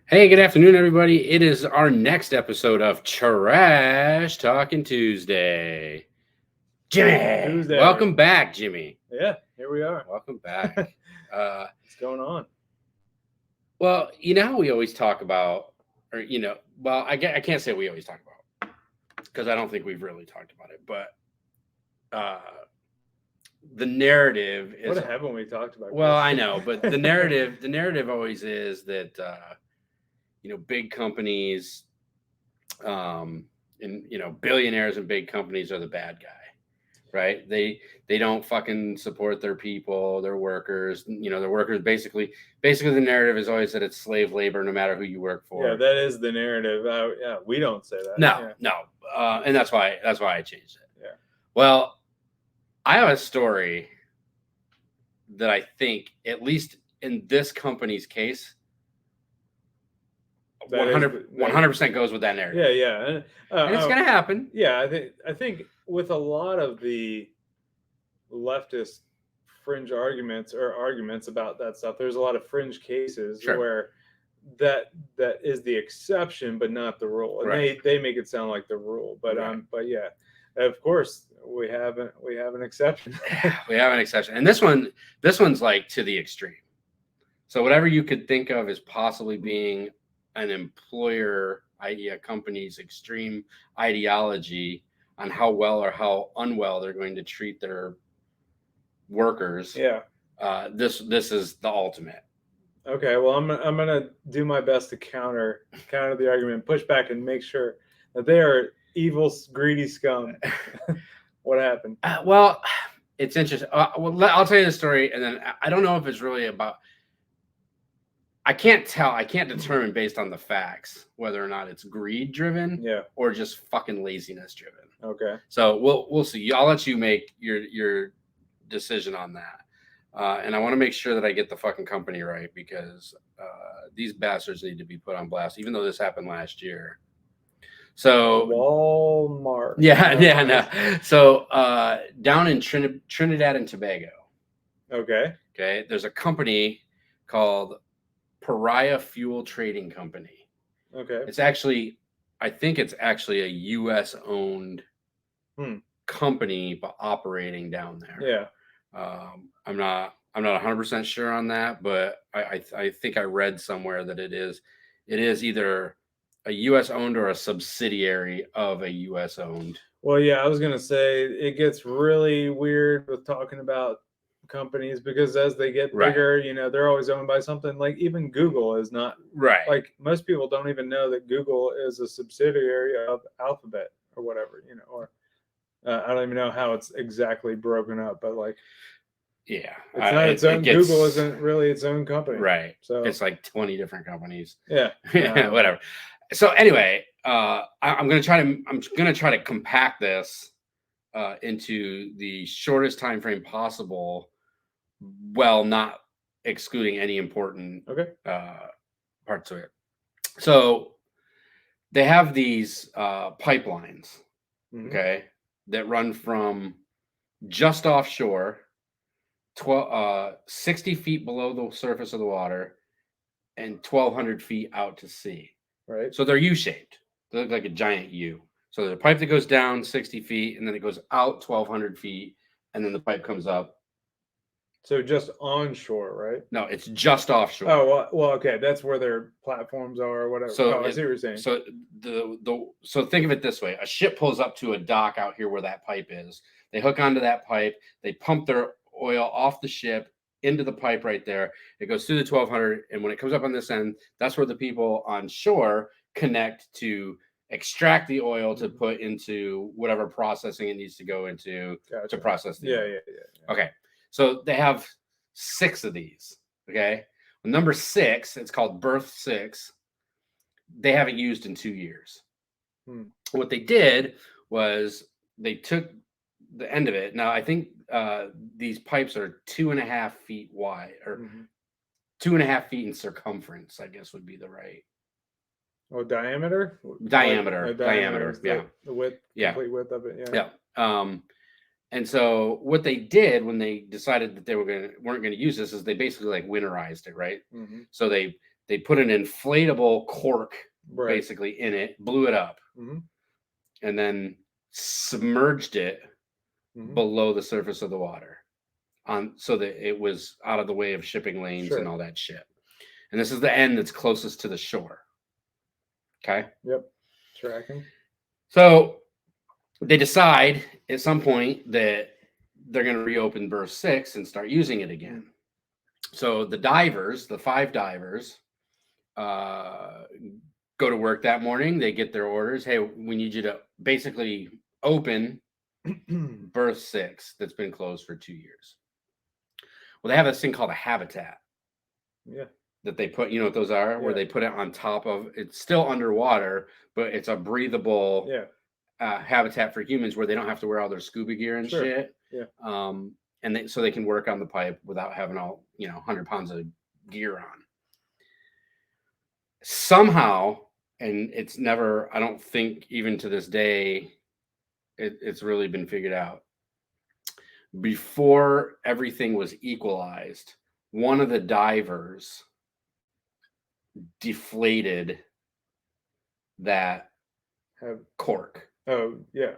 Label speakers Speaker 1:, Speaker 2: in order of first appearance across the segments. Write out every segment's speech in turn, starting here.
Speaker 1: Hey, good afternoon, everybody. It is our next episode of Trash Talking Tuesday. Jimmy,
Speaker 2: Tuesday.
Speaker 1: welcome back, Jimmy.
Speaker 2: Yeah, here we are.
Speaker 1: Welcome back.
Speaker 2: What's going on?
Speaker 1: Well, you know how we always talk about, or I can't say we always talk about because I don't think we've really talked about it, but uh, the narrative is.
Speaker 2: What haven't we talked about?
Speaker 1: Well,
Speaker 2: Chris?
Speaker 1: I know, but the narrative always is that big companies and billionaires and big companies are the bad guy, right? They don't fucking support their people, their workers. Their workers basically the narrative is always that it's slave labor, no matter who you work for.
Speaker 2: Yeah, that is the narrative. Yeah, we don't say that.
Speaker 1: No,
Speaker 2: Yeah.
Speaker 1: no, and that's why I changed it.
Speaker 2: Yeah.
Speaker 1: Well, I have a story that I think, at least in this company's case, 100% goes with that narrative.
Speaker 2: Yeah.
Speaker 1: And it's gonna happen.
Speaker 2: Yeah, I think with a lot of the leftist fringe arguments about that stuff, there's a lot of fringe cases where that is the exception but not the rule, and they make it sound like the rule, but yeah, of course we have an exception.
Speaker 1: We have an exception, and this one's like to the extreme. So whatever you could think of as possibly being an employer company's extreme ideology on how well or how unwell they're going to treat their workers.
Speaker 2: Yeah.
Speaker 1: This is the ultimate.
Speaker 2: Okay, well, I'm gonna do my best to counter the argument, push back, and make sure that they are evil, greedy scum. What happened?
Speaker 1: Well, it's interesting. I'll tell you the story, and then I don't know if it's really about. I can't determine based on the facts whether or not it's greed driven, or just fucking laziness driven.
Speaker 2: Okay.
Speaker 1: So we'll see. I'll let you make your decision on that. And I want to make sure that I get the fucking company right, because these bastards need to be put on blast, even though this happened last year. So
Speaker 2: Walmart.
Speaker 1: Yeah, no. So down in Trinidad and Tobago.
Speaker 2: Okay.
Speaker 1: There's a company called Pariah Fuel Trading Company.
Speaker 2: Okay.
Speaker 1: I think it's actually a U.S. owned company, but operating down there.
Speaker 2: Yeah.
Speaker 1: I'm not 100% sure on that, but I think I read somewhere that it is either a U.S. owned or a subsidiary of a U.S. owned.
Speaker 2: Well, yeah, I was gonna say it gets really weird with talking about companies, because as they get bigger, they're always owned by something. Like even Google is not like, most people don't even know that Google is a subsidiary of Alphabet or whatever, or I don't even know how it's exactly broken up, but like,
Speaker 1: yeah,
Speaker 2: it's not its own. Google isn't really its own company,
Speaker 1: right?
Speaker 2: So
Speaker 1: it's like 20 different companies.
Speaker 2: Yeah.
Speaker 1: Whatever. So anyway, I'm gonna try to compact this into the shortest time frame possible, well, not excluding any important parts of it. So they have these pipelines, that run from just offshore, 60 feet below the surface of the water, and 1,200 feet out to sea.
Speaker 2: Right.
Speaker 1: So they're U-shaped. They look like a giant U. So there's a pipe that goes down 60 feet, and then it goes out 1,200 feet, and then the pipe comes up.
Speaker 2: So just onshore, right?
Speaker 1: No, it's just offshore.
Speaker 2: Oh, well, okay. That's where their platforms are or whatever.
Speaker 1: So
Speaker 2: I see what you're saying.
Speaker 1: So so think of it this way. A ship pulls up to a dock out here where that pipe is. They hook onto that pipe. They pump their oil off the ship into the pipe right there. It goes through the 1,200, and when it comes up on this end, that's where the people on shore connect to extract the oil to put into whatever processing it needs to go into to process the oil.
Speaker 2: Yeah.
Speaker 1: Okay. So they have 6 of these. Okay. Well, number 6, it's called Berth 6. They haven't used in 2 years. What they did was they took the end of it. Now, I think these pipes are 2.5 feet wide, or 2.5 feet in circumference, I guess would be the right.
Speaker 2: Oh, diameter.
Speaker 1: Diameter. Yeah.
Speaker 2: The width.
Speaker 1: Yeah.
Speaker 2: Complete width of it.
Speaker 1: Yeah. And so what they did when they decided that they weren't going to use this is they basically like winterized it, right? So they They put an inflatable cork basically in it, blew it up, and then submerged it below the surface of the water, so that it was out of the way of shipping lanes and all that shit. And this is the end that's closest to the shore. Okay.
Speaker 2: Yep. Tracking.
Speaker 1: So they decide at some point that they're going to reopen berth 6 and start using it again. So the divers, the 5 divers, go to work that morning. They get their orders. Hey, we need you to basically open berth 6 that's been closed for 2 years. Well, they have this thing called a habitat.
Speaker 2: Yeah.
Speaker 1: That they put, you know what those are? Yeah. Where they put it on top of, it's still underwater, but it's a breathable habitat for humans where they don't have to wear all their scuba gear and shit.
Speaker 2: Yeah.
Speaker 1: And so they can work on the pipe without having all, 100 pounds of gear on. Somehow, and it's never, I don't think even to this day, it's really been figured out. Before everything was equalized, one of the divers deflated that cork.
Speaker 2: Oh, yeah.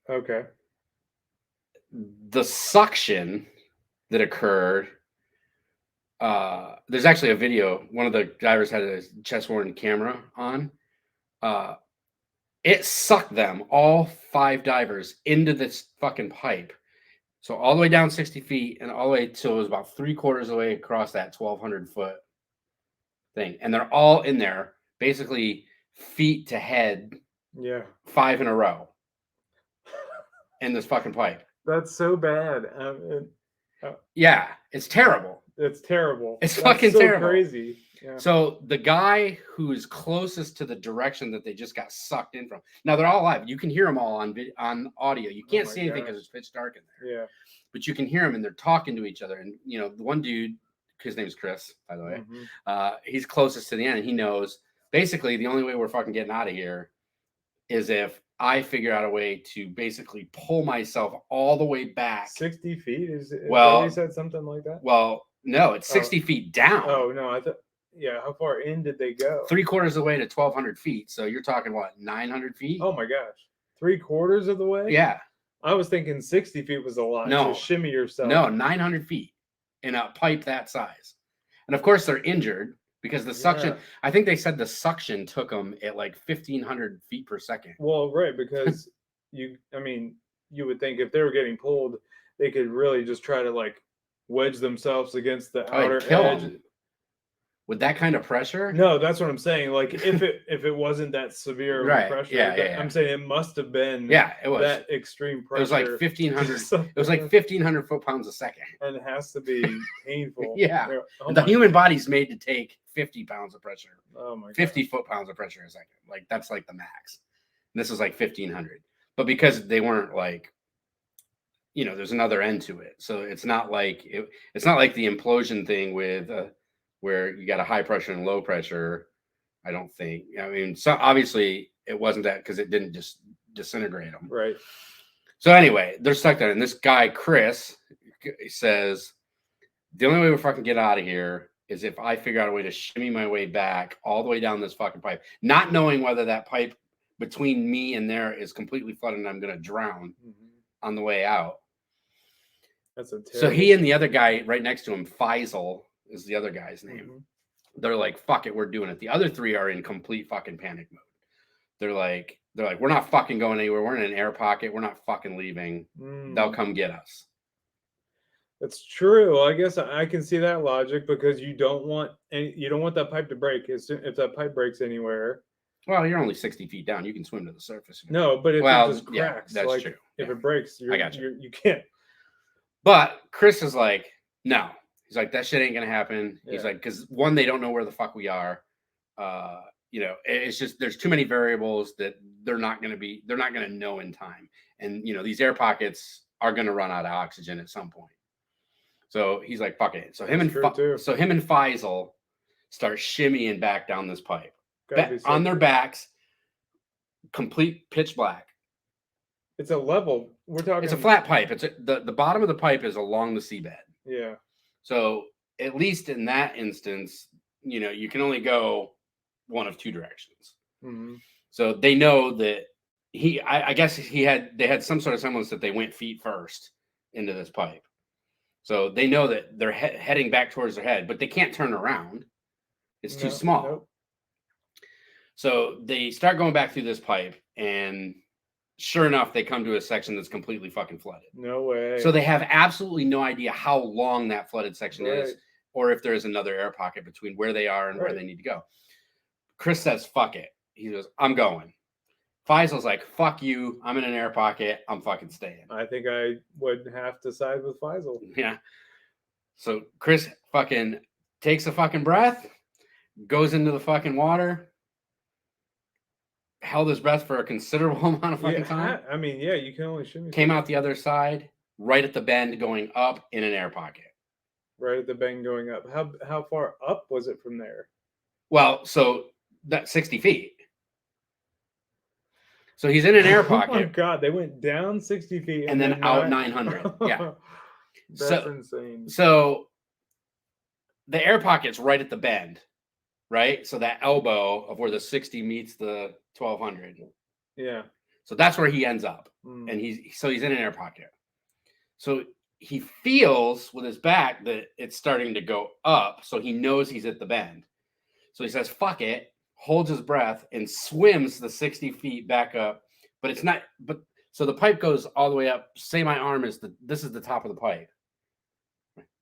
Speaker 2: Okay.
Speaker 1: The suction that occurred, there's actually a video. One of the divers had a chest-worn camera on. It sucked them, all 5 divers, into this fucking pipe. So all the way down 60 feet and all the way till it was about 3/4 of the way across that 1,200-foot thing. And they're all in there, basically feet to head.
Speaker 2: Yeah.
Speaker 1: 5 in a row in this fucking pipe.
Speaker 2: That's so bad.
Speaker 1: Yeah, it's terrible.
Speaker 2: It's terrible.
Speaker 1: It's fucking terrible.
Speaker 2: Crazy. Yeah.
Speaker 1: So the guy who is closest to the direction that they just got sucked in from. Now they're all live. You can hear them all on audio. You can't see anything because it's pitch dark in there.
Speaker 2: Yeah.
Speaker 1: But you can hear them and they're talking to each other. And the one dude, his name's Chris, by the way. He's closest to the end, and he knows basically the only way we're fucking getting out of here is if I figure out a way to basically pull myself all the way back.
Speaker 2: 60 feet? Is
Speaker 1: well,
Speaker 2: you said something like that?
Speaker 1: Well, no, it's 60 feet down.
Speaker 2: Oh, no, I thought, how far in did they go?
Speaker 1: 3/4 of the way to 1,200 feet. So you're talking, what, 900 feet?
Speaker 2: Oh, my gosh. 3/4 of the way?
Speaker 1: Yeah.
Speaker 2: I was thinking 60 feet was a lot.
Speaker 1: No.
Speaker 2: To shimmy yourself.
Speaker 1: No, 900 feet in a pipe that size. And, of course, they're injured. Because the suction, I think they said the suction took them at like 1,500 feet per second.
Speaker 2: Well, right, because you would think if they were getting pulled, they could really just try to like wedge themselves against the outer edge.
Speaker 1: Them. With that kind of pressure?
Speaker 2: No, that's what I'm saying. Like if it wasn't that severe of pressure, I'm saying it must have been
Speaker 1: it was
Speaker 2: that extreme pressure.
Speaker 1: It was like 1,500. It was like 1,500 foot-pounds a second.
Speaker 2: And it has to be painful.
Speaker 1: The human body's made to take 50 pounds of pressure.
Speaker 2: Oh my god.
Speaker 1: 50 foot-pounds of pressure a second. Like that's like the max. And this is like 1,500. But because they weren't like, there's another end to it. So it's not like it's not like the implosion thing with where you got a high pressure and low pressure. I don't think. I mean, so obviously it wasn't that because it didn't just disintegrate them.
Speaker 2: Right.
Speaker 1: So anyway, they're stuck there. And this guy, Chris, says, the only way we fucking get out of here is if I figure out a way to shimmy my way back all the way down this fucking pipe, not knowing whether that pipe between me and there is completely flooded and I'm going to drown on the way out.
Speaker 2: That's a terrible.
Speaker 1: So he and the other guy right next to him, Faisal, is the other guy's name. They're like, fuck it, we're doing it. The other 3 are in complete fucking panic mode. They're like, we're not fucking going anywhere. We're in an air pocket. We're not fucking leaving. They'll come get us.
Speaker 2: That's true. I guess I can see that logic because you don't want that pipe to break. If that pipe breaks anywhere.
Speaker 1: Well, you're only 60 feet down. You can swim to the surface.
Speaker 2: No, but if it just cracks,
Speaker 1: that's true.
Speaker 2: If it breaks, you can't.
Speaker 1: But Chris is like, no. He's like, that shit ain't gonna happen. He's like, because one, they don't know where the fuck we are. It's just there's too many variables that they're not gonna know in time. And these air pockets are gonna run out of oxygen at some point. So he's like, fuck it. So him and Faisal start shimmying back down this pipe. On their backs, complete pitch black.
Speaker 2: It's a level. We're talking.
Speaker 1: It's a flat pipe. It's the bottom of the pipe is along the seabed.
Speaker 2: Yeah.
Speaker 1: So at least in that instance, you can only go one of two directions.
Speaker 2: Mm-hmm.
Speaker 1: So they know that I guess they had some sort of semblance that they went feet first into this pipe. So they know that they're heading back towards their head, but they can't turn around. It's too small. Nope. So they start going back through this pipe, and sure enough, they come to a section that's completely fucking flooded.
Speaker 2: No way.
Speaker 1: So they have absolutely no idea how long that flooded section is, or if there's another air pocket between where they are and where they need to go. Chris says, fuck it. He goes, I'm going. Faisal's like, fuck you. I'm in an air pocket. I'm fucking staying.
Speaker 2: I think I would have to side with Faisal.
Speaker 1: Yeah. So Chris fucking takes a fucking breath, goes into the fucking water, held his breath for a considerable amount of fucking time.
Speaker 2: I mean, yeah, you can only shimmy.
Speaker 1: Came out the other side, right at the bend, going up in an air pocket.
Speaker 2: Right at the bend going up. How far up was it from there?
Speaker 1: Well, so that's 60 feet. So he's in an air pocket.
Speaker 2: Oh my God, they went down 60 feet.
Speaker 1: And then out 900. Yeah.
Speaker 2: That's insane.
Speaker 1: So the air pocket's right at the bend, right? So that elbow of where the 60 meets the 1200.
Speaker 2: Yeah.
Speaker 1: So that's where he ends up. And he's in an air pocket. So he feels with his back that it's starting to go up. So he knows he's at the bend. So he says, fuck it, holds his breath and swims the 60 feet back up. But it's not, so the pipe goes all the way up. Say my arm is this is the top of the pipe.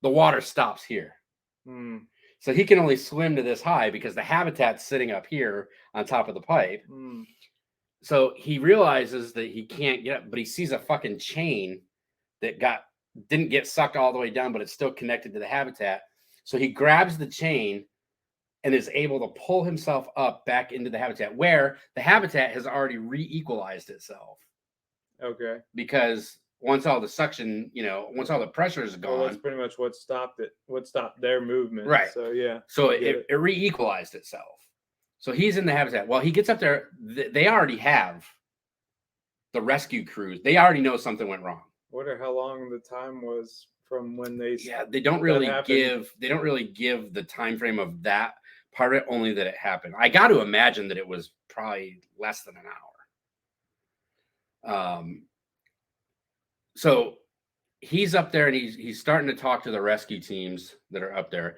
Speaker 1: The water stops here. So he can only swim to this high because the habitat's sitting up here on top of the pipe. So he realizes that he can't get up, but he sees a fucking chain that didn't get sucked all the way down, but it's still connected to the habitat. So he grabs the chain and is able to pull himself up back into the habitat, where the habitat has already re-equalized itself.
Speaker 2: Okay.
Speaker 1: Because once all the suction, once all the pressure is gone.
Speaker 2: Well, that's pretty much what stopped it. What stopped their movement.
Speaker 1: Right.
Speaker 2: So, yeah.
Speaker 1: So it re-equalized itself. So he's in the habitat. Well, he gets up there. They already have the rescue crews. They already know something went wrong.
Speaker 2: Wonder how long the time was from when they.
Speaker 1: Yeah, they don't really give the time frame of that part of it, only that it happened. I got to imagine that it was probably less than an hour. So he's up there and he's starting to talk to the rescue teams that are up there,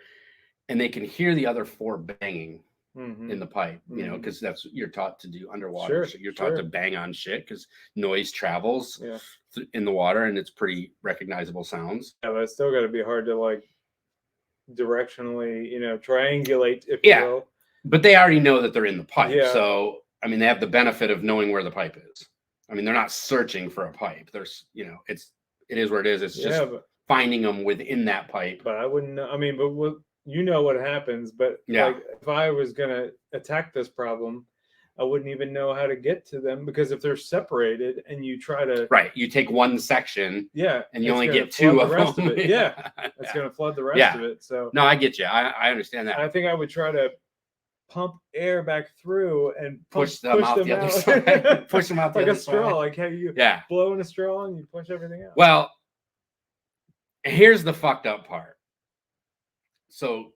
Speaker 1: and they can hear the other four banging in the pipe, because that's what you're taught to do underwater. So you're taught to bang on shit because noise travels in the water and it's pretty recognizable sounds.
Speaker 2: Yeah, but it's still got to be hard to like directionally, triangulate, if you will.
Speaker 1: But they already know that they're in the pipe. Yeah. So, I mean, they have the benefit of knowing where the pipe is. I mean, they're not searching for a pipe. There's, it is where it is. It's just finding them within that pipe.
Speaker 2: But I wouldn't know. I mean, but what happens. But like, if I was going to attack this problem, I wouldn't even know how to get to them, because if they're separated and you try to.
Speaker 1: Right. You take one section.
Speaker 2: Yeah.
Speaker 1: And you only get two of
Speaker 2: the rest of it. Yeah. It's going to flood the rest of it. So.
Speaker 1: No, I get you. I understand that.
Speaker 2: I think I would try to pump air back through and
Speaker 1: push them out the other side. Push them out the
Speaker 2: like
Speaker 1: other
Speaker 2: a straw,
Speaker 1: side.
Speaker 2: like how you blow in a straw and you push everything out.
Speaker 1: Well, here's the fucked up part. So,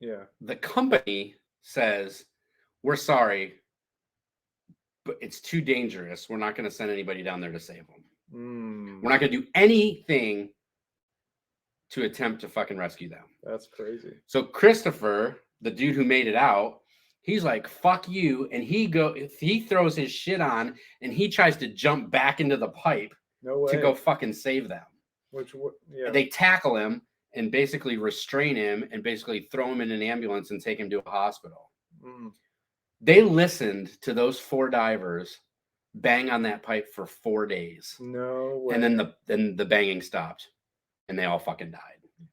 Speaker 1: the company says, we're sorry, but it's too dangerous. We're not going to send anybody down there to save them. We're not going to do anything to attempt to fucking rescue them.
Speaker 2: That's crazy.
Speaker 1: So Christopher, the dude who made it out, he's like, fuck you. And he throws his shit on and he tries to jump back into the pipe to go fucking save them. They tackle him and basically restrain him and basically throw him in an ambulance and take him to a hospital. They listened to those four divers bang on that pipe for 4 days.
Speaker 2: No way.
Speaker 1: And then the banging stopped and they all fucking died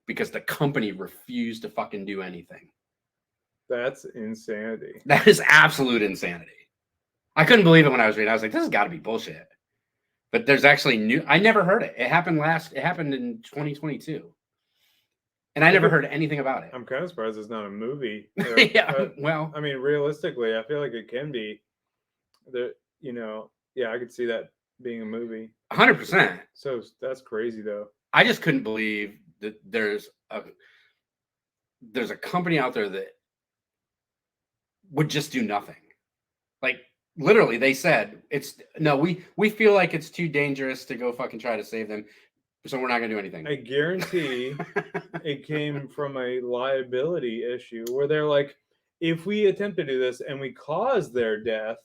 Speaker 1: because the company refused to fucking do anything.
Speaker 2: That's insanity.
Speaker 1: That is absolute insanity. I couldn't believe it when I was reading. I was like, this has got to be bullshit. But there's actually I never heard it. It happened in 2022. And I never heard anything about it.
Speaker 2: I'm kind of surprised it's not a movie.
Speaker 1: Well,
Speaker 2: I mean, realistically, I feel like it can be. I could see that being a movie.
Speaker 1: 100%.
Speaker 2: So that's crazy, though.
Speaker 1: I just couldn't believe that there's a company out there that would just do nothing. Like literally, they said we feel like it's too dangerous to go fucking try to save them, so we're not gonna do anything.
Speaker 2: I guarantee it came from a liability issue where they're like, if we attempt to do this and we cause their death,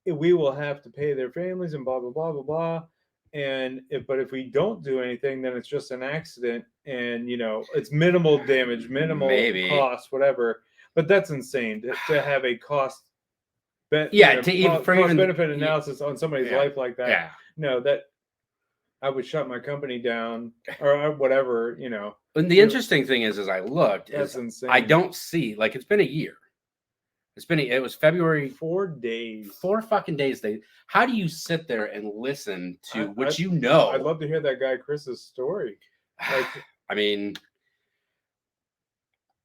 Speaker 2: we will have to pay their families and blah blah blah blah blah. And if we don't do anything, then it's just an accident, and it's minimal damage, minimal cost, whatever. But that's insane to have a cost. Cost benefit analysis on somebody's life like that.
Speaker 1: Yeah.
Speaker 2: No, that I would shut my company down or whatever.
Speaker 1: And the interesting thing is I looked.
Speaker 2: That's insane.
Speaker 1: I don't see, like, it's been a year. It was February.
Speaker 2: 4 days.
Speaker 1: 4 fucking days. How do you sit there and listen to what you know?
Speaker 2: I'd love to hear that guy Chris's story. Like,
Speaker 1: I mean,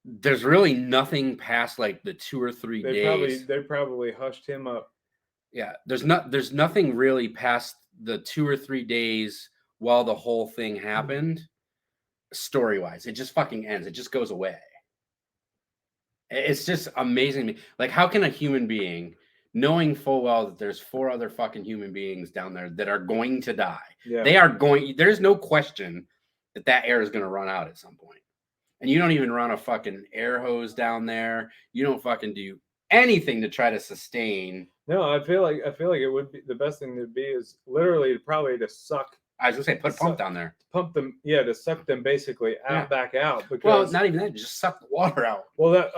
Speaker 1: there's really nothing past like the 2 or 3 days.
Speaker 2: They probably hushed him up.
Speaker 1: Yeah, there's nothing really past the 2 or 3 days while the whole thing happened. Story-wise, it just fucking ends. It just goes away. It's just amazing to me. Like, how can a human being, knowing full well that there's 4 other fucking human beings down there that are going to die, there's no question that air is going to run out at some point. And you don't even run a fucking air hose down there. You don't fucking do anything to try to sustain.
Speaker 2: No, I feel like it would be the best thing to be is literally probably to suck.
Speaker 1: I was gonna say, put a pump down there.
Speaker 2: Pump them, to suck them basically back out. Because,
Speaker 1: not even that, just suck the water out.
Speaker 2: Well,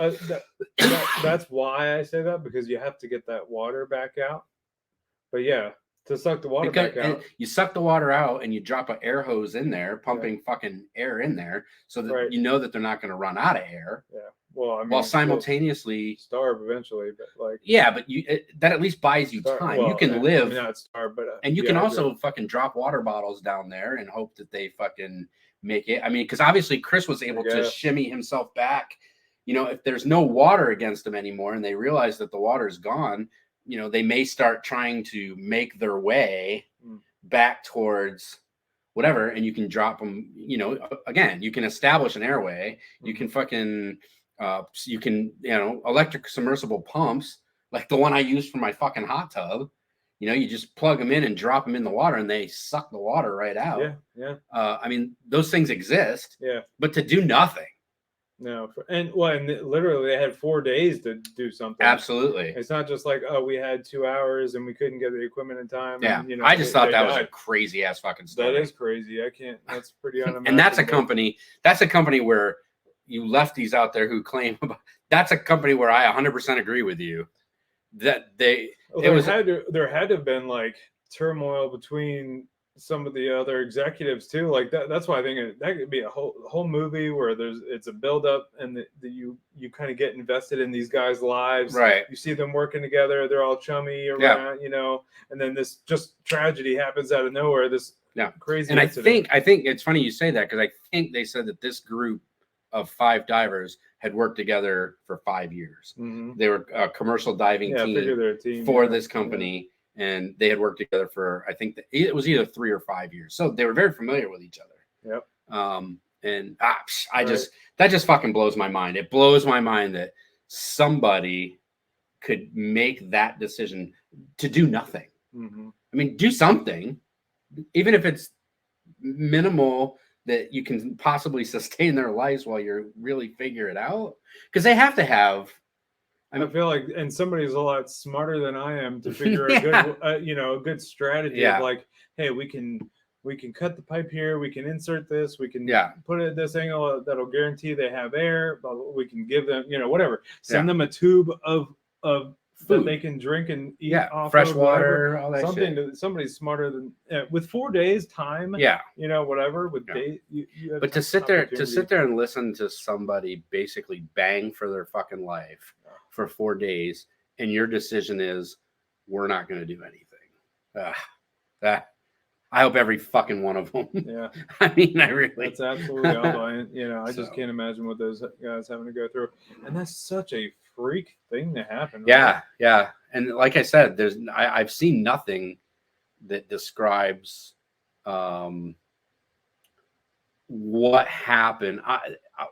Speaker 2: that's why I say that, because you have to get that water back out. But yeah, to suck the water back out,
Speaker 1: you suck the water out and you drop an air hose in there, pumping fucking air in there, so that you know that they're not going to run out of air.
Speaker 2: Yeah. Well, I mean,
Speaker 1: while simultaneously
Speaker 2: starve eventually, but like
Speaker 1: but that at least buys you time. You can live,
Speaker 2: not starve, but
Speaker 1: and you can also fucking drop water bottles down there and hope that they fucking make it. I mean, because obviously Chris was able to shimmy himself back. If there's no water against them anymore, and they realize that the water's gone, they may start trying to make their way back towards whatever, and you can drop them. Again, you can establish an airway. You can fucking. You can, electric submersible pumps like the one I use for my fucking hot tub. You just plug them in and drop them in the water, and they suck the water right out.
Speaker 2: Yeah.
Speaker 1: I mean, those things exist.
Speaker 2: Yeah.
Speaker 1: But to do nothing.
Speaker 2: No, and literally they had 4 days to do something.
Speaker 1: Absolutely.
Speaker 2: It's not just like, we had 2 hours and we couldn't get the equipment in time.
Speaker 1: Yeah.
Speaker 2: And,
Speaker 1: I just thought that was a crazy ass fucking story.
Speaker 2: That is crazy. I can't. That's pretty unimaginable.
Speaker 1: And that's a company where you lefties out there who claim that's a company where I 100% agree with you that there had to have been like turmoil between some of the other executives too. Like that's why I think that could be a whole movie where it's a build up and you kind of get invested in these guys' lives. Right.
Speaker 2: You see them working together. They're all chummy around, and then this just tragedy happens out of nowhere. This crazy
Speaker 1: and
Speaker 2: incident.
Speaker 1: I think it's funny you say that, because I think they said that this group of 5 divers had worked together for 5 years.
Speaker 2: Mm-hmm.
Speaker 1: They were a commercial diving team for this company, and they had worked together for, I think it was either 3 or 5 years. So they were very familiar with each other.
Speaker 2: Yep.
Speaker 1: And that just fucking blows my mind. It blows my mind that somebody could make that decision to do nothing.
Speaker 2: Mm-hmm.
Speaker 1: I mean, do something, even if it's minimal, that you can possibly sustain their lives while you're really figure it out, because they have to have.
Speaker 2: I feel like, and somebody's a lot smarter than I am to figure a good strategy of like, hey, we can cut the pipe here, we can insert this, we can put it at this angle that'll guarantee they have air. But we can give them, whatever, send them a tube of food that they can drink and eat off
Speaker 1: fresh
Speaker 2: of,
Speaker 1: water, all that shit.
Speaker 2: Somebody's smarter than with 4 days time. Whatever with days.
Speaker 1: But to sit there and listen to somebody basically bang for their fucking life for 4 days, and your decision is, we're not going to do anything. I hope every fucking one of them.
Speaker 2: Yeah.
Speaker 1: I mean, I really.
Speaker 2: That's absolutely awful. I just can't imagine what those guys having to go through, and that's such a freak thing to happen.
Speaker 1: Right? Yeah. And like I said, I've seen nothing that describes what happened.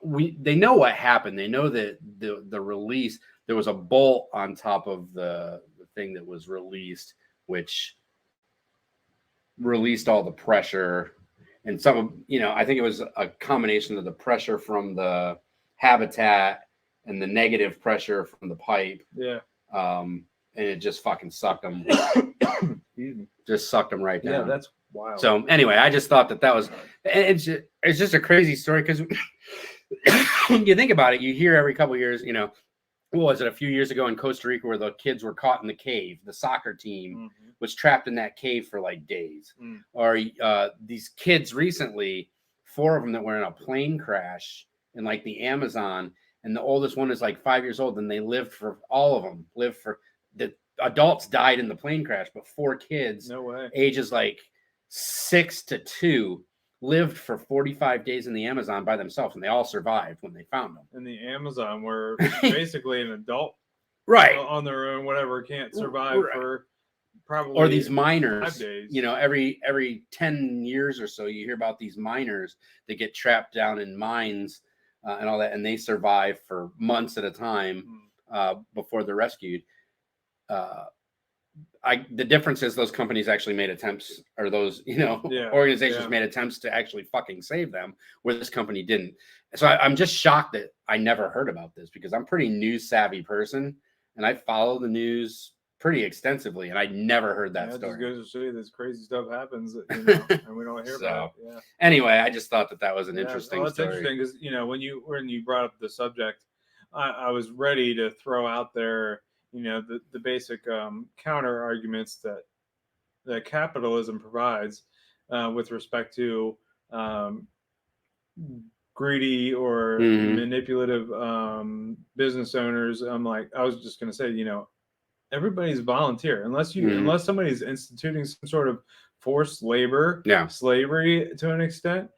Speaker 1: they know what happened. They know that the release, there was a bolt on top of the thing that was released, which released all the pressure, and I think it was a combination of the pressure from the habitat and the negative pressure from the pipe.
Speaker 2: Yeah.
Speaker 1: And it just fucking sucked them. Just sucked them right down.
Speaker 2: Yeah, that's wild.
Speaker 1: So anyway, I just thought that was, it's just a crazy story, because when you think about it, you hear every couple of years, what was it, a few years ago in Costa Rica, where the kids were caught in the cave. The soccer team was trapped in that cave for like days. Or these kids recently, 4 of them that were in a plane crash in like the Amazon, and the oldest one is like 5 years old, and all of them lived for, the adults died in the plane crash, but 4 kids,
Speaker 2: no way,
Speaker 1: ages like 6 to 2, lived for 45 days in the Amazon by themselves, and they all survived when they found them.
Speaker 2: In the Amazon, where basically an adult,
Speaker 1: right,
Speaker 2: on their own, whatever, can't survive for probably,
Speaker 1: or these miners,
Speaker 2: 5 days.
Speaker 1: Every 10 years or so, you hear about these miners that get trapped down in mines and all that, and they survive for months at a time before they're rescued. The difference is those companies actually made attempts, or those, organizations made attempts to actually fucking save them, where this company didn't. So I'm just shocked that I never heard about this, because I'm a pretty news savvy person, and I follow the news pretty extensively, and I never heard that story.
Speaker 2: It just goes to show you this crazy stuff happens, and we don't hear about it. Yeah.
Speaker 1: Anyway, I just thought that was an interesting story.
Speaker 2: It's interesting because, when you brought up the subject, I was ready to throw out there, the basic counter arguments that capitalism provides with respect to greedy or manipulative business owners. I was just going to say, everybody's volunteer, unless somebody's instituting some sort of forced labor, slavery to an extent.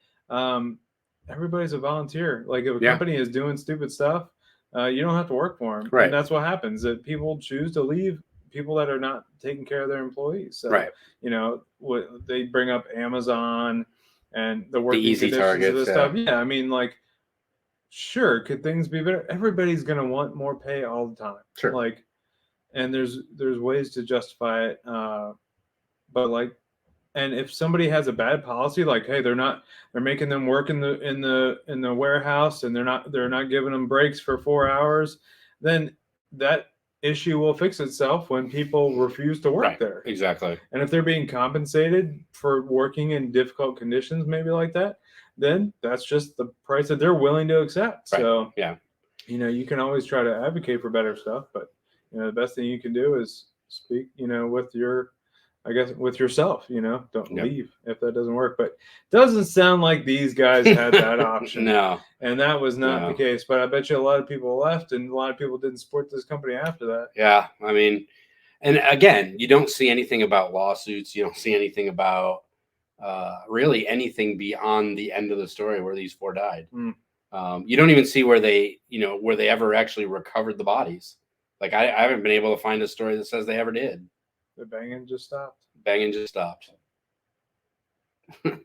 Speaker 2: Everybody's a volunteer. Like, if a company is doing stupid stuff, you don't have to work for them. Right. And that's what happens. That people choose to leave people that are not taking care of their employees. So, they bring up Amazon and the working
Speaker 1: easy
Speaker 2: conditions of this stuff. Yeah, sure, could things be better? Everybody's going to want more pay all the time.
Speaker 1: Sure.
Speaker 2: And there's ways to justify it. But and if somebody has a bad policy, like, hey, they're making them work in the warehouse, and they're not giving them breaks for 4 hours, then that issue will fix itself when people refuse to work there.
Speaker 1: Exactly.
Speaker 2: And if they're being compensated for working in difficult conditions, maybe like that, then that's just the price that they're willing to accept. Right. So you can always try to advocate for better stuff, but the best thing you can do is speak, with yourself, don't leave if that doesn't work. But it doesn't sound like these guys had that option.
Speaker 1: No.
Speaker 2: And that was not the case. But I bet you a lot of people left, and a lot of people didn't support this company after that.
Speaker 1: Yeah. And again, you don't see anything about lawsuits. You don't see anything about really anything beyond the end of the story where these 4 died. You don't even see where they ever actually recovered the bodies. Like, I haven't been able to find a story that says they ever did.
Speaker 2: The banging just stopped.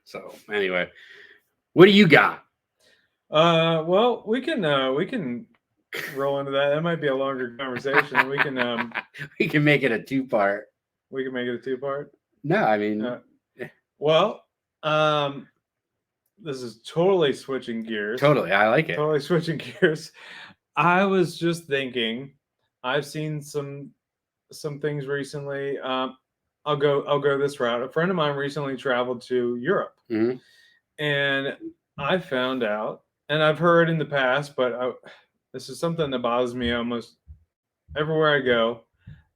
Speaker 1: So anyway, what do you got?
Speaker 2: Well, we can roll into that. That might be a longer conversation. We can
Speaker 1: we can make it a 2-part.
Speaker 2: We can make it a 2-part.
Speaker 1: No,
Speaker 2: this is totally switching gears.
Speaker 1: Totally, I like it.
Speaker 2: Totally switching gears. I was just thinking, I've seen some things recently. I'll go this route. A friend of mine recently traveled to Europe, and I found out, and I've heard in the past, but this is something that bothers me almost everywhere I go,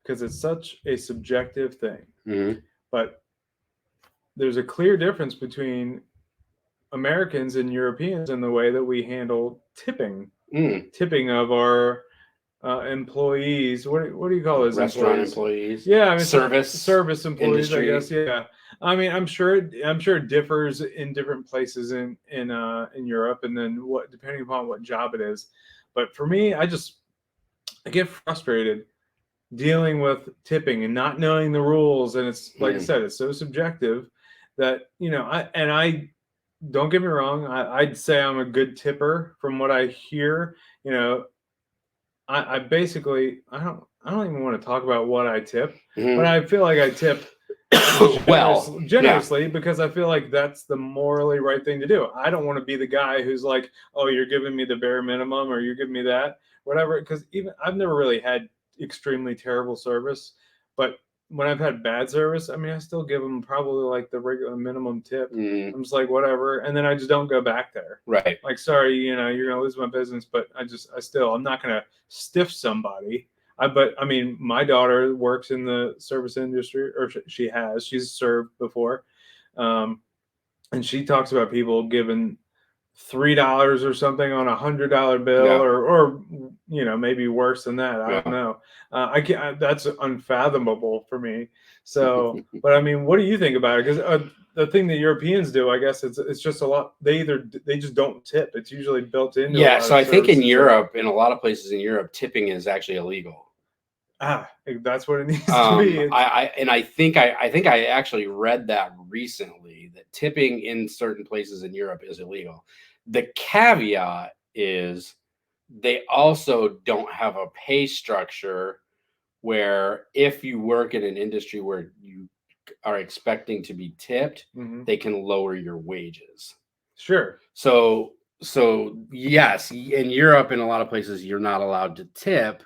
Speaker 2: because it's such a subjective thing. But there's a clear difference between Americans and Europeans in the way that we handle tipping of our employees. What do you call those?
Speaker 1: Restaurant employees.
Speaker 2: Yeah,
Speaker 1: service
Speaker 2: employees,
Speaker 1: industry.
Speaker 2: I guess. Yeah, I'm sure it differs in different places in Europe, and then depending upon what job it is. But for me, I get frustrated dealing with tipping and not knowing the rules, and it's like I said, it's so subjective that I don't get me wrong. I'd say I'm a good tipper from what I hear. You know, I basically I don't even want to talk about what I tip, but I feel like I tip generously because I feel like that's the morally right thing to do. I don't want to be the guy who's like, oh, you're giving me the bare minimum or you're giving me that, whatever. Because even I've never really had extremely terrible service, but when I've had bad service, I mean, I still give them probably like the regular minimum tip. I'm just like, whatever. And then I just don't go back there.
Speaker 1: Right.
Speaker 2: Like, sorry, you know, you're going to lose my business, but I'm not going to stiff somebody. But I mean, my daughter works in the service industry, or she's served before. And she talks about people giving $3 or something on $100 bill, or you know, maybe worse than that. I don't know. I can't. That's unfathomable for me. So, but I mean, what do you think about it? Because the thing that Europeans do, I guess it's just a lot. They just don't tip. It's usually built into.
Speaker 1: Yeah. So I think in Europe, in a lot of places in Europe, tipping is actually illegal.
Speaker 2: That's what it needs to be.
Speaker 1: I think I actually read that recently, that tipping in certain places in Europe is illegal. The caveat is they also don't have a pay structure where if you work in an industry where you are expecting to be tipped, they can lower your wages.
Speaker 2: Sure.
Speaker 1: So yes, in Europe, in a lot of places, you're not allowed to tip.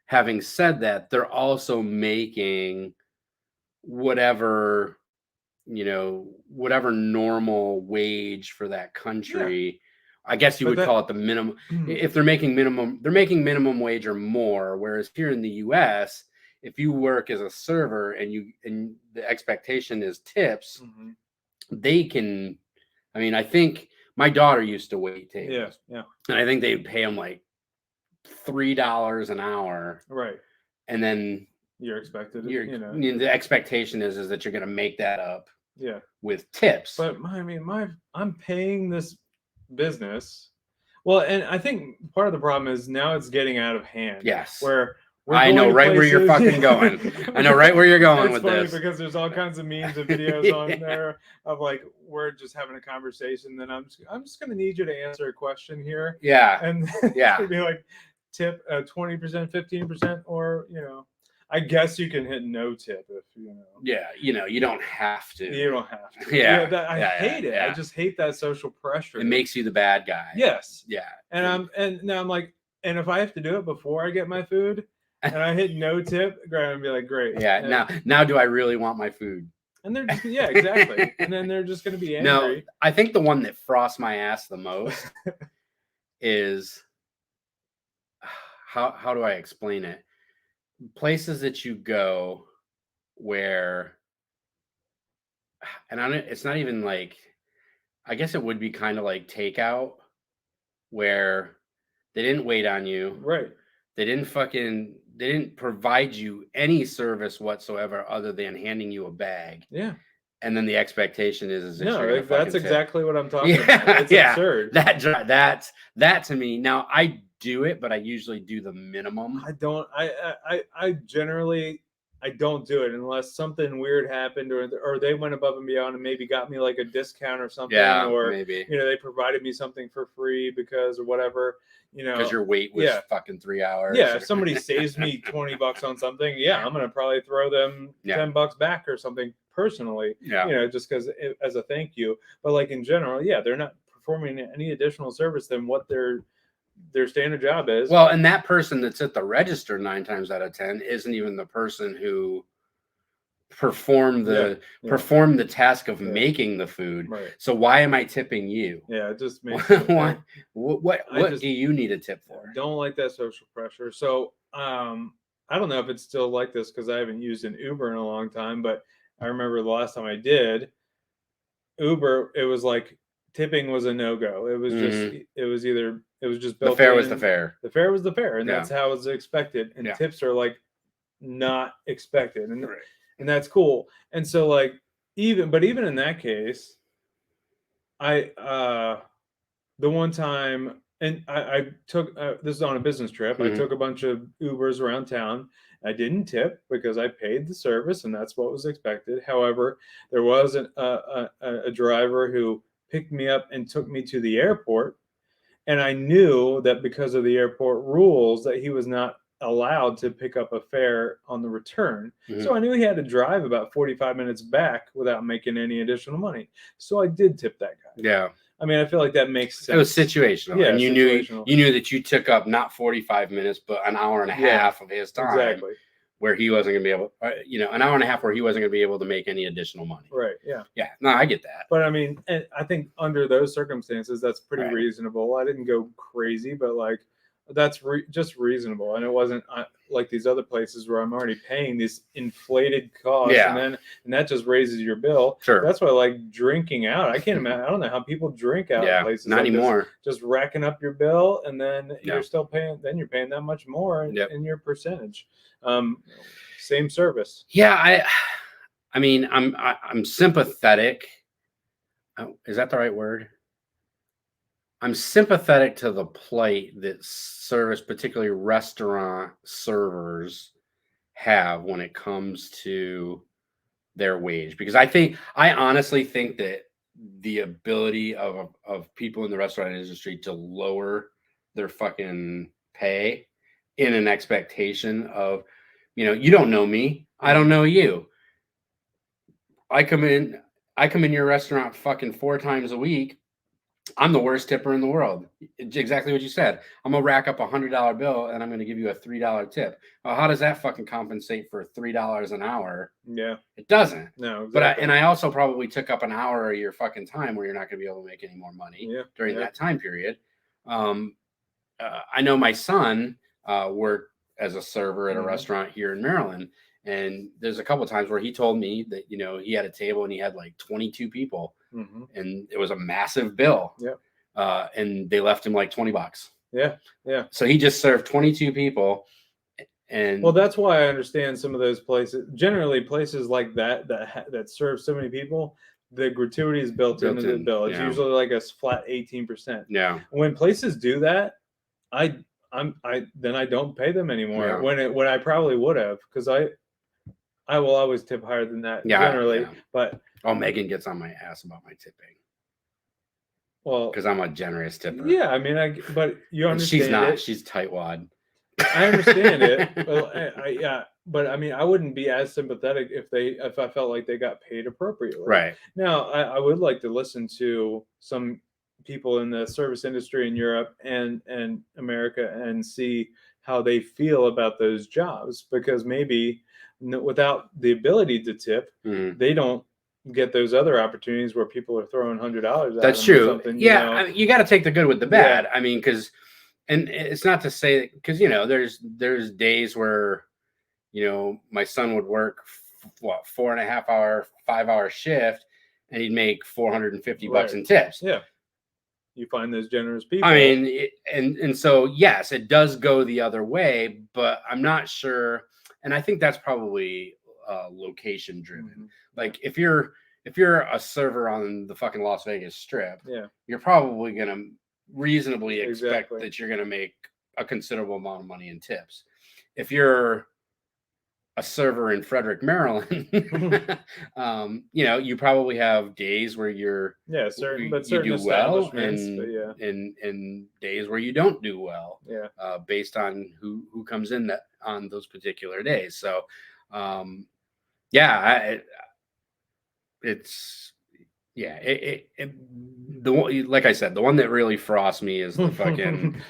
Speaker 1: Having said that, they're also making whatever, you know, whatever normal wage for that country. Yeah. I guess you would call it the minimum. If they're making minimum wage or more. Whereas here in the US, if you work as a server and the expectation is tips, they can. I mean, I think my daughter used to wait tables.
Speaker 2: Yeah.
Speaker 1: And I think they would pay them like $3 an hour.
Speaker 2: Right.
Speaker 1: And then
Speaker 2: you're expected,
Speaker 1: the expectation is that you're going to make that up.
Speaker 2: Yeah.
Speaker 1: With tips.
Speaker 2: But I'm paying this business. Well, and I think part of the problem is now it's getting out of hand.
Speaker 1: Yes.
Speaker 2: Where
Speaker 1: I know right where you're fucking going. I know right where you're going with this.
Speaker 2: It's funny because there's all kinds of memes and videos on there of like, we're just having a conversation. Then I'm just going to need you to answer a question here.
Speaker 1: Yeah.
Speaker 2: And it's going to be like tip 20%, 15%, or, you know, I guess you can hit no tip if you know.
Speaker 1: Yeah, you know, you don't have to.
Speaker 2: You don't have to.
Speaker 1: Yeah,
Speaker 2: I hate it. Yeah. I just hate that social pressure.
Speaker 1: It makes you the bad guy.
Speaker 2: Yes.
Speaker 1: Yeah.
Speaker 2: And now I'm like, and if I have to do it before I get my food, and I hit no tip, I'd be like, great.
Speaker 1: Yeah. Now, do I really want my food?
Speaker 2: And they're just exactly. And then they're just going to be angry.
Speaker 1: No, I think the one that frosts my ass the most is how do I explain it? Places that you go where, and it's not even like, I guess it would be kind of like takeout, where they didn't wait on you.
Speaker 2: Right.
Speaker 1: They didn't provide you any service whatsoever other than handing you a bag.
Speaker 2: Yeah.
Speaker 1: And then the expectation is
Speaker 2: that's exactly what I'm talking about. It's absurd.
Speaker 1: That to me, now I do it, but I usually do the minimum.
Speaker 2: I generally don't do it unless something weird happened or they went above and beyond and maybe got me like a discount or something, or
Speaker 1: maybe,
Speaker 2: you know, they provided me something for free because or whatever, you know,
Speaker 1: because your wait was fucking 3 hours.
Speaker 2: Yeah, if somebody saves me $20 on something, I'm gonna probably throw them $10 back or something personally.
Speaker 1: Yeah,
Speaker 2: you know, just because as a thank you. But like in general, they're not performing any additional service than what their standard job is.
Speaker 1: Well, and that person that's at the register 9 times out of 10 isn't even the person who performed the task of making the food.
Speaker 2: Right.
Speaker 1: So why am I tipping you?
Speaker 2: Yeah, it just makes
Speaker 1: what do you need a tip for?
Speaker 2: Don't like that social pressure. So I don't know if it's still like this because I haven't used an Uber in a long time, but I remember the last time I did Uber, it was like tipping was a no-go. It was just built
Speaker 1: the fare
Speaker 2: in.
Speaker 1: Was the fare.
Speaker 2: The fare was the fare, and that's how it was expected. And tips are like not expected, and that's cool. And so like even in that case, the one time, and I took this is on a business trip. I took a bunch of Ubers around town. I didn't tip because I paid the service, and that's what was expected. However, there was a driver who picked me up and took me to the airport. And I knew that because of the airport rules that he was not allowed to pick up a fare on the return. So I knew he had to drive about 45 minutes back without making any additional money. So I did tip that guy.
Speaker 1: Yeah.
Speaker 2: I mean, I feel like that makes sense.
Speaker 1: It was situational.
Speaker 2: Yeah,
Speaker 1: and you knew that you took up not 45 minutes, but an hour and a half of his time.
Speaker 2: Exactly.
Speaker 1: Where he wasn't going to be able, an hour and a half where he wasn't going to be able to make any additional money.
Speaker 2: Right. Yeah.
Speaker 1: Yeah. No, I get that.
Speaker 2: But I mean, and I think under those circumstances, that's pretty reasonable. I didn't go crazy, but like that's just reasonable. And it wasn't like these other places where I'm already paying these inflated costs, and that just raises your bill.
Speaker 1: Sure.
Speaker 2: That's why I like drinking out. I can't imagine. I don't know how people drink out in places.
Speaker 1: Not like anymore.
Speaker 2: Just racking up your bill, and then you're still paying. Then you're paying that much more in your percentage. Same service.
Speaker 1: Yeah, I mean, I'm sympathetic. Oh, is that the right word? I'm sympathetic to the plight that service, particularly restaurant servers, have when it comes to their wage, because I honestly think that the ability of people in the restaurant industry to lower their fucking pay in an expectation of, you don't know me, I don't know you. I come in your restaurant fucking 4 times a week. I'm the worst tipper in the world. Exactly what you said. I'm gonna rack up $100 bill and I'm gonna give you a $3 tip. Well, how does that fucking compensate for $3 an hour?
Speaker 2: Yeah,
Speaker 1: it doesn't.
Speaker 2: No, exactly.
Speaker 1: But I also probably took up an hour of your fucking time where you're not gonna be able to make any more money during that time period. I know my son worked as a server at a restaurant here in Maryland, and there's a couple of times where he told me that he had a table and he had like 22 people. And it was a massive bill.
Speaker 2: Yeah.
Speaker 1: And they left him like $20.
Speaker 2: Yeah. Yeah.
Speaker 1: So he just served 22 people. And
Speaker 2: well, that's why I understand some of those places. Generally, places like that serve so many people, the gratuity is built into the bill. It's usually like a flat 18%.
Speaker 1: Yeah.
Speaker 2: When places do that, I don't pay them anymore. Yeah. When I probably would have, because I will always tip higher than that generally. Yeah. But
Speaker 1: Megan gets on my ass about my tipping.
Speaker 2: Well,
Speaker 1: because I'm a generous tipper.
Speaker 2: Yeah, I mean, but you understand.
Speaker 1: She's not. She's tightwad.
Speaker 2: I understand it. Well, but I mean, I wouldn't be as sympathetic if I felt like they got paid appropriately.
Speaker 1: Right.
Speaker 2: Now, I would like to listen to some people in the service industry in Europe and America and see how they feel about those jobs, because maybe without the ability to tip, they don't get those other opportunities where people are throwing $100.
Speaker 1: That's true. Yeah, I mean, you got to take the good with the bad. Yeah. I mean, and it's not to say because there's days where my son would work 4.5 hour, 5 hour shift, and he'd make $450 in tips.
Speaker 2: Yeah, you find those generous people.
Speaker 1: I mean, and so yes, it does go the other way, but I'm not sure, and I think that's probably location driven. Mm-hmm. Like if you're a server on the fucking Las Vegas Strip, you're probably gonna reasonably expect that you're gonna make a considerable amount of money in tips. If you're a server in Frederick, Maryland, you probably have days where you do well, and days where you don't do well. Yeah, based on who comes in on those particular days. So, like I said, the one that really frosts me is the fucking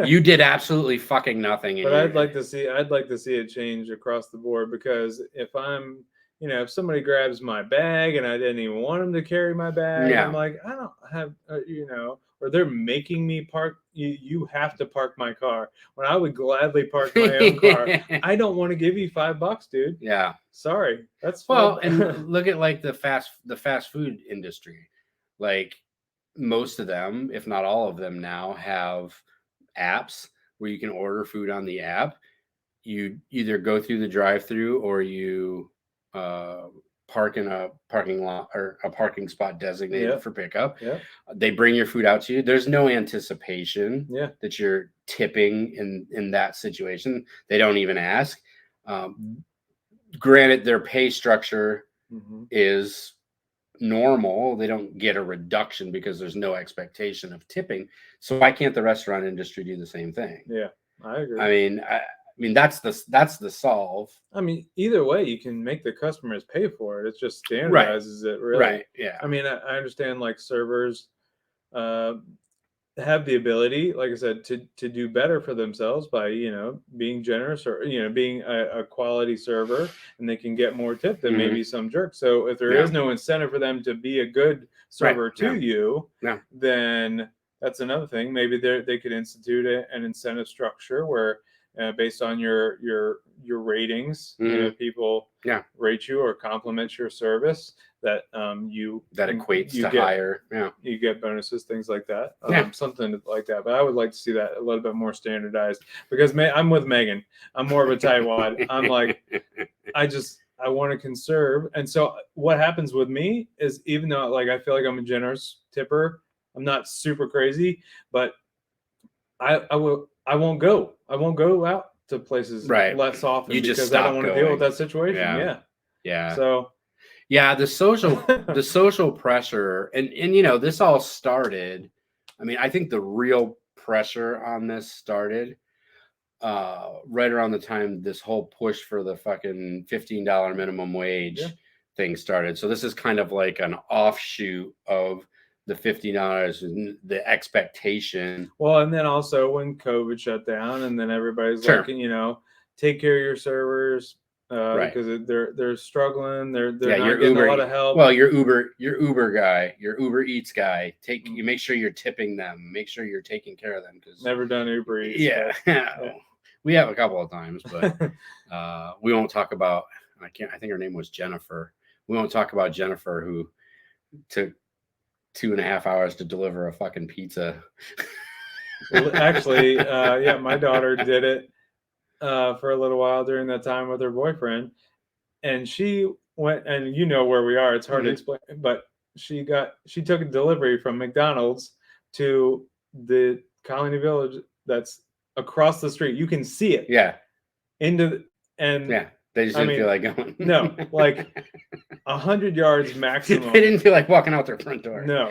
Speaker 1: you did absolutely fucking nothing.
Speaker 2: But I'd like to see it change across the board, because if I'm, if somebody grabs my bag and I didn't even want them to carry my bag, I'm like, I don't have, or they're making me park. You have to park my car when I would gladly park my own car. I don't want to give you $5, dude.
Speaker 1: Yeah.
Speaker 2: Sorry. That's
Speaker 1: well, and look at like the fast food industry. Like most of them, if not all of them now, have apps where you can order food on the app. You either go through the drive-through or you park in a parking lot or a parking spot designated for pickup. Yeah. They bring your food out to you. There's no anticipation that you're tipping in that situation. They don't even ask. Granted, their pay structure is normal. They don't get a reduction because there's no expectation of tipping. So why can't the restaurant industry do the same thing?
Speaker 2: Yeah, I agree.
Speaker 1: I mean that's the solve.
Speaker 2: I mean, either way, you can make the customers pay for it. It just standardizes it, really.
Speaker 1: Right. Yeah.
Speaker 2: I mean, I understand like servers have the ability, like I said, to do better for themselves by being generous or being a quality server, and they can get more tip than maybe some jerk. So if there is no incentive for them to be a good server to you, then that's another thing. Maybe they could institute an incentive structure where based on your ratings, people rate you or compliment your service, that that
Speaker 1: equates to higher,
Speaker 2: you get bonuses, things like that, something like that. But I would like to see that a little bit more standardized, because I'm with Megan. I'm more of a tightwad. I'm like, I want to conserve. And so what happens with me is, even though like I feel like I'm a generous tipper, I'm not super crazy, but I won't go out to places less often, because I don't want to deal with that situation.
Speaker 1: Yeah.
Speaker 2: So
Speaker 1: the social pressure, and this all started. I mean, I think the real pressure on this started right around the time this whole push for the fucking $15 minimum wage thing started. So this is kind of like an offshoot of the $50 and the expectation.
Speaker 2: Well, and then also when COVID shut down, and then everybody's like, take care of your servers, because they're struggling. They're not getting a lot of help.
Speaker 1: Well, your Uber guy, your Uber Eats guy, you make sure you're tipping them. Make sure you're taking care of them, because
Speaker 2: never done Uber Eats.
Speaker 1: We have a couple of times, but we won't talk about. I think her name was Jennifer. We won't talk about Jennifer, who took 2.5 hours to deliver a fucking pizza.
Speaker 2: Well, actually, my daughter did it for a little while during that time with her boyfriend, and she went, and where we are, it's hard to explain, but she took a delivery from McDonald's to the Colony Village that's across the street. You can see it.
Speaker 1: They just didn't feel like going.
Speaker 2: No, like 100 yards maximum.
Speaker 1: They didn't feel like walking out their front door.
Speaker 2: No.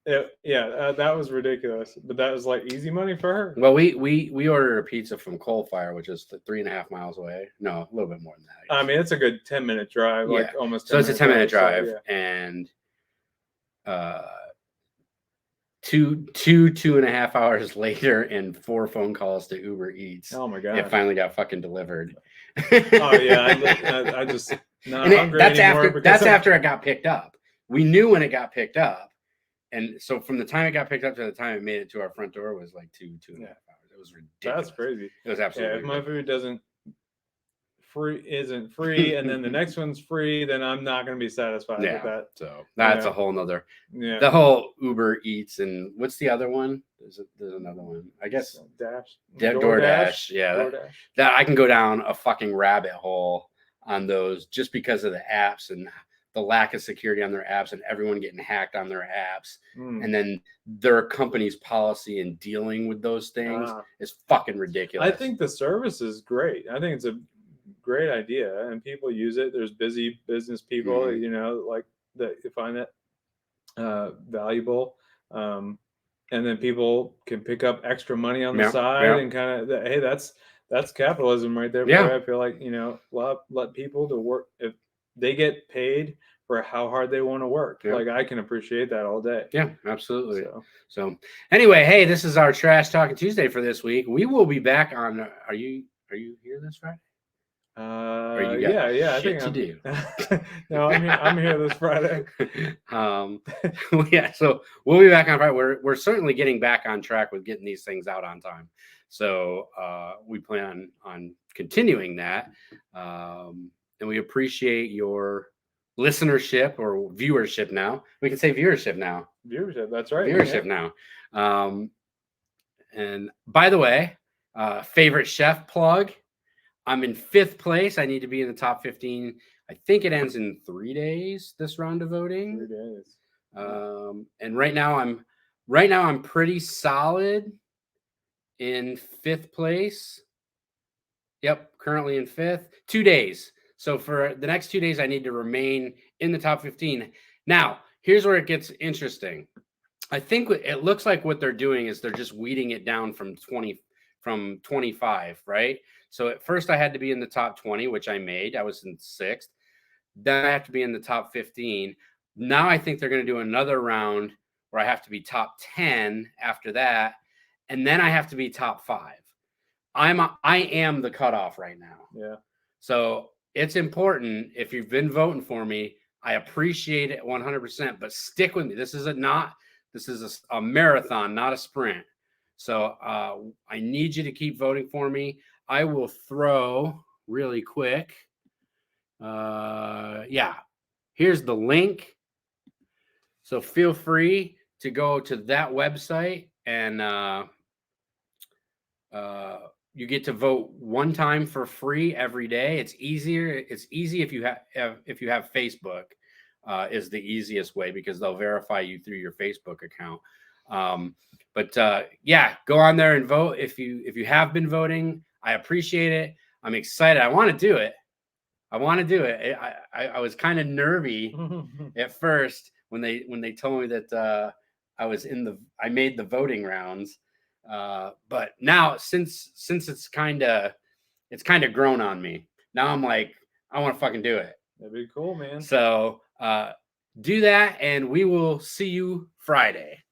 Speaker 2: That was ridiculous. But that was like easy money for her.
Speaker 1: Well, we ordered a pizza from Coal Fire, which is 3.5 miles away. No, a little bit more than that.
Speaker 2: I mean, it's a good 10-minute drive, like almost.
Speaker 1: So it's a 10-minute drive, and 2.5 hours later, and 4 phone calls to Uber Eats.
Speaker 2: Oh my god!
Speaker 1: It finally got fucking delivered.
Speaker 2: I just not hungry anymore.
Speaker 1: That's after it got picked up. We knew when it got picked up, and so from the time it got picked up to the time it made it to our front door was like 2.5 hours. It was ridiculous.
Speaker 2: That's crazy.
Speaker 1: It was absolutely.
Speaker 2: If my food isn't free, and then the next one's free, then I'm not going to be satisfied with that.
Speaker 1: So that's a whole nother. The whole Uber Eats, and what's the other one? There's another one. I guess DoorDash.
Speaker 2: DoorDash.
Speaker 1: That I can go down a fucking rabbit hole on those, just because of the apps and the lack of security on their apps, and everyone getting hacked on their apps, and then their company's policy in dealing with those things is fucking ridiculous.
Speaker 2: I think the service is great. I think it's a great idea, and people use it. There's busy business people, like that find that valuable, and then people can pick up extra money on the side and kind of, hey, that's capitalism right there. I feel like let people to work if they get paid for how hard they want to work. Like, I can appreciate that all day.
Speaker 1: Yeah, absolutely. So anyway, hey, this is our Trash Talking Tuesday for this week. We will be back on. Are you here this Friday?
Speaker 2: I think
Speaker 1: to do.
Speaker 2: No, I'm here this Friday.
Speaker 1: So we'll be back on Friday. We're certainly getting back on track with getting these things out on time. So we plan on continuing that, and we appreciate your listenership or viewership. Now we can say viewership now.
Speaker 2: Viewership, that's right.
Speaker 1: Viewership now. And by the way, favorite chef plug. I'm in 5th place. I need to be in the top 15. I think it ends in 3 days, this round of voting.
Speaker 2: 3 days.
Speaker 1: And right now I'm pretty solid in 5th place. Yep, currently in 5th. 2 days. So for the next 2 days, I need to remain in the top 15. Now, here's where it gets interesting. I think it looks like what they're doing is they're just weeding it down from 25, right? So at first I had to be in the top 20, which I made. I was in 6th. Then I have to be in the top 15. Now I think they're going to do another round where I have to be top 10 after that, and then I have to be top 5. I am the cutoff right now.
Speaker 2: Yeah.
Speaker 1: So it's important. If you've been voting for me, I appreciate it 100%. But stick with me. This is a marathon, not a sprint. So I need you to keep voting for me. I will throw really quick. Yeah, here's the link. So feel free to go to that website, and you get to vote one time for free every day. It's easier. It's easy if you have Facebook. Is the easiest way because they'll verify you through your Facebook account. But yeah, go on there and vote if you have been voting. I appreciate it. I'm excited. I want to do it. I was kind of nervy at first when they told me that I made the voting rounds. But now since it's kind of grown on me. Now I'm like, I want to fucking do it.
Speaker 2: That'd be cool, man.
Speaker 1: So do that, and we will see you Friday.